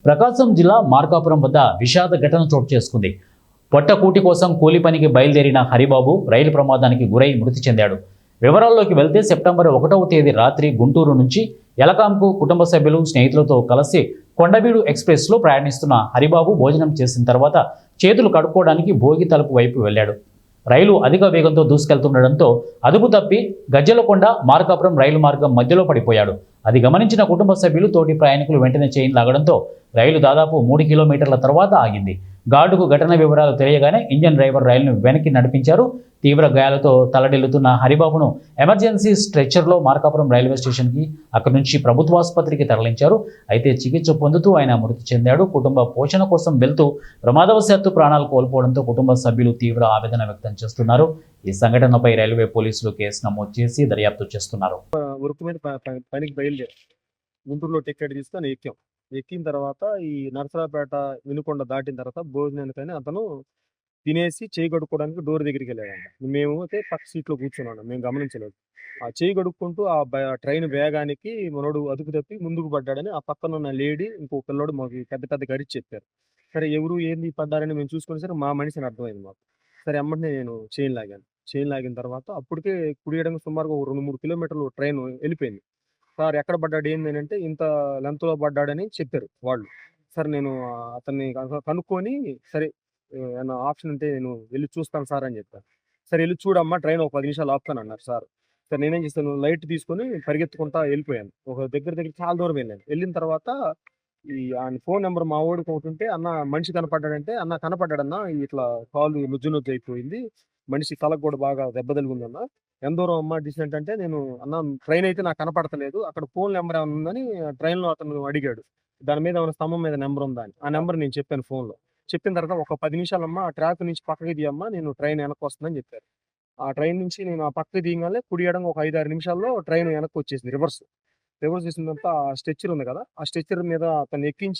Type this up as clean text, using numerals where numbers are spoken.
ప్రకాశం జిల్లా మార్కాపురం వద్ద విషాద ఘటన చోటు చేసుకుంది. పొట్టకూటి కోసం కూలి పనికి బయలుదేరిన హరిబాబు రైలు ప్రమాదానికి గురై మృతి చెందాడు. వివరాల్లోకి వెళ్తే సెప్టెంబర్ 1వ తేదీ రాత్రి గుంటూరు నుంచి యలకాంకు కుటుంబ సభ్యులు స్నేహితులతో కలిసి కొండవీడు ఎక్స్ప్రెస్లో ప్రయాణిస్తున్న హరిబాబు భోజనం చేసిన తర్వాత చేతులు కడుక్కోవడానికి భోగి తలుపు వైపు వెళ్ళాడు. రైలు అధిక వేగంతో దూసుకెళ్తుండటంతో అదుపు తప్పి గజ్జలకొండ మార్కాపురం రైలు మార్గం మధ్యలో పడిపోయాడు. అది గమనించిన కుటుంబ సభ్యులు తోటి ప్రయాణికులు వెంటనే చైన్ లాగడంతో రైలు దాదాపు 3 కిలోమీటర్ల తర్వాత ఆగింది. గార్డుకు ఘటన వివరాలు తెలియగానే ఇంజన్ డ్రైవర్ రైలును వెనక్కి నడిపించారు. తీవ్ర గాయాలతో తలడిల్లుతున్న హరిబాబును ఎమర్జెన్సీ స్ట్రెచ్చర్లో మార్కాపురం రైల్వే స్టేషన్కి, అక్కడి నుంచి ప్రభుత్వాసుపత్రికి తరలించారు. అయితే చికిత్స పొందుతూ ఆయన మృతి చెందాడు. కుటుంబ పోషణ కోసం వెళ్తూ ప్రమాదవశాత్తు ప్రాణాలు కోల్పోవడంతో కుటుంబ సభ్యులు తీవ్ర ఆవేదన వ్యక్తం చేస్తున్నారు. ఈ సంఘటనపై రైల్వే పోలీసులు కేసు నమోదు చేసి దర్యాప్తు చేస్తున్నారు. వర్క్ మీద పనికి బయలుదేరి గుంటూరులో టికెట్ తీసుకొని ఎక్కిన తర్వాత ఈ నరసరావుపేట వినుకొండ దాటిన తర్వాత భోజనానికని అతను తినేసి చేయి కడుక్కోవడానికి డోర్ దగ్గరికి వెళ్ళాడంట. మేము అయితే పక్క సీట్లో కూర్చున్నాం, మేము గమనించలేదు. ఆ చేయి కడుక్కుంటూ ఆ ట్రైన్ వేగానికి మనోడు అదుపు తప్పి ముందుకు పడ్డాడని ఆ పక్కన ఉన్న లేడీ ఇంకో పిల్లోడు మాకు పెద్ద పెద్ద గడిచి చెప్పారు. సరే ఎవరు ఏంది పడ్డారని మేము చూసుకుని సరే మా మనిషిని అర్థమైంది మాకు. సరే అమ్మటినే నేను చైన్ లాగిన తర్వాత అప్పటికే కుడియడానికి సుమారుగా ఒక 2-3 కిలోమీటర్లు ట్రైన్ వెళ్ళిపోయింది. సార్ ఎక్కడ పడ్డాడు ఏంది అంటే ఇంత లెంత్లో పడ్డాడని చెప్పారు వాళ్ళు. సరే నేను అతన్ని కనుక్కొని సరే ఏమన్నా ఆప్షన్ ఉంటే నేను వెళ్ళి చూస్తాను సార్ అని చెప్పాను. సరే వెళ్ళి చూడమ్మా ట్రైన్ ఒక 10 నిమిషాలు ఆపుతాను అన్నారు సార్. సరే నేనేం చేశాను, లైట్ తీసుకొని పరిగెత్తుకుంటా వెళ్ళిపోయాను. ఒక దగ్గర చాలా దూరం వెళ్ళాను. వెళ్ళిన తర్వాత ఆయన ఫోన్ నెంబర్ మా వాడికి ఒకటి ఉంటే, అన్న మనిషి కనపడ్డాడంటే, అన్న కనపడ్డాడన్నా ఇట్లా కాలు నుజ్జు అయిపోయింది, మనిషి తలకు కూడా బాగా దెబ్బ తగిలిందన్న, ఎంత దూరం అమ్మ డిస్టెంట్ అంటే, నేను అన్న ట్రైన్ అయితే నాకు కనపడతలేదు, అక్కడ ఫోన్ నెంబర్ ఏమైనా ఉందని ట్రైన్లో అతను అడిగాడు. దాని మీద ఏమైనా స్తంభం మీద నెంబర్ ఉందా అని. ఆ నెంబర్ నేను చెప్పాను ఫోన్లో. చెప్పిన తర్వాత ఒక 10 నిమిషాలమ్మా ఆ ట్రాక్ నుంచి పక్కకి తీయమ్మా, నేను ట్రైన్ వెనక్కి వస్తుందని చెప్పారు. ఆ ట్రైన్ నుంచి నేను ఆ పక్కకి తీయగానే కుడి ఎడమ ఒక 5-6 నిమిషాల్లో ట్రైన్ వెనక్కి వచ్చేసింది రివర్స్ చేసిన తర్వాత ఆ స్ట్రెచ్చర్ ఉంది కదా, ఆ స్ట్రెచ్చర్ మీద అతన్ని ఎక్కించి